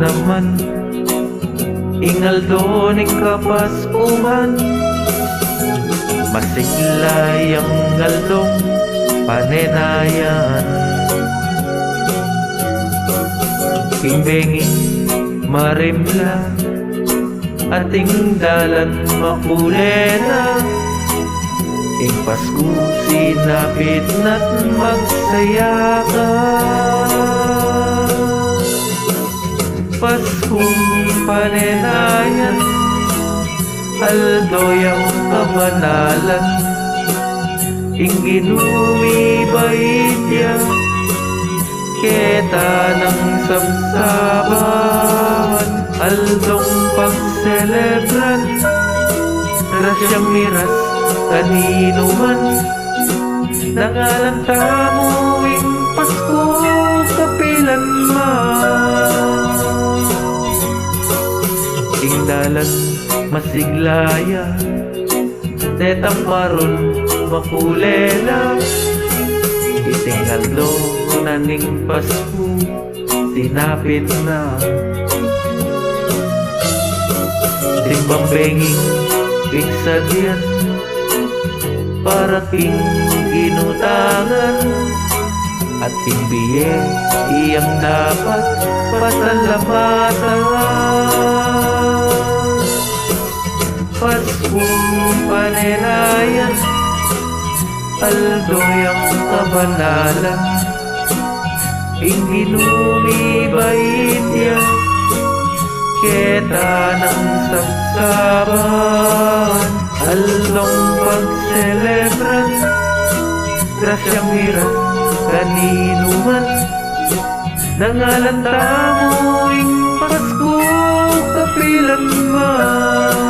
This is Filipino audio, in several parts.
naman ingaldo ning kapaskuhan, masiglay ang ngaldong panenayan. Kimbengi marimla ating dalan makulena, ing Pasko sinapit na't magsaya ka. Paskong panenayan, aldoyang kabanalan, ing ginumibay keta ng sabsaban, aldong pagselebran, grasyang miras kanino man, nangalanta mo ing Pasko kapilan man. Ing dalan masiglaya, detang maron makulela, itingaldo na ning Pasko sinapit na. Timbang benging iksadyan, para king ginutangan, at timbiye iyang dapat pasalamatan. Paskong panenayan, aldoyang kabanalan, ing ginumibay keta ng sabsaban, aldong pagselebran, grasyang miras kanino man, nangalanta mo ing Pasko kapilan man.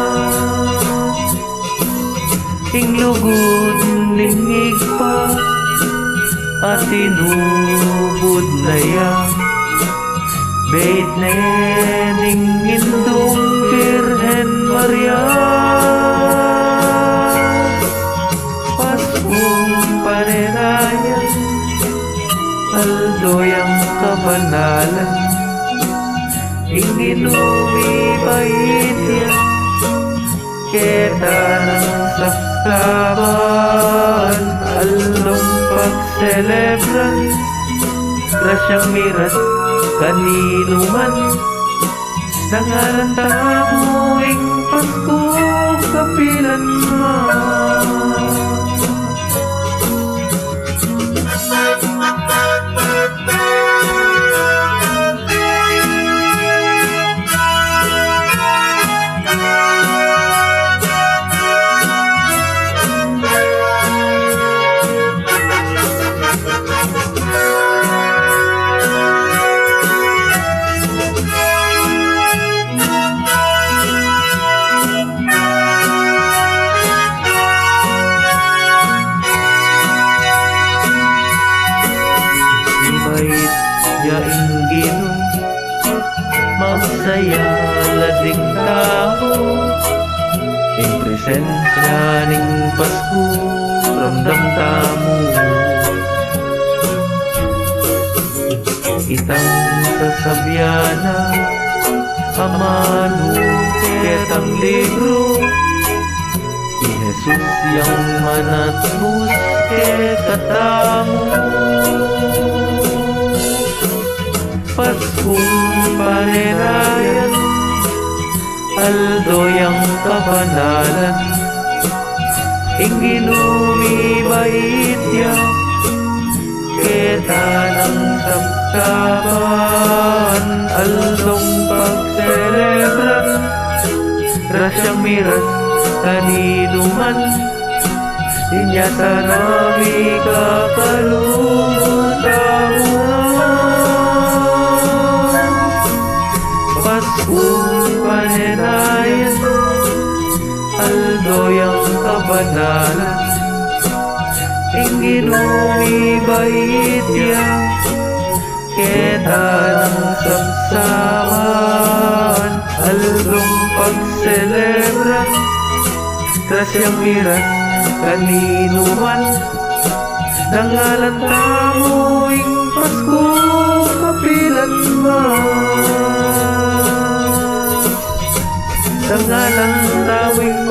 Ing lugod ning igpa at tinubod na yan, bait nening indong Birhen Maria. Paskong panenayan, aldoyang kabanalan, ing ginumibay keta ng sabsaban, aldong pagselebran, grasyang miras kanino man, nangalanta mo ing Pasko kapilan man. Yaing Ginoo, magsaya lading tao, ing presensya ning Pasko ramdam tamo. Itang sasabyana amano ketang libro, ni Jesus yang manatbus ketatamu. Paskong panenayan, aldoyang kabanalan, ing ginumibay keta ng sabsaban, aldong pagselebran, grasyang miras kanino man, inyata nami kakalumutan. Paskong panenayan, aldoyang kabanalan, ing ginumibay etiketa ng samsaman, algong pagselebra, grasyang miras kanino man, nangalan tamo'ing Pasko kapilan man, nangalan tawing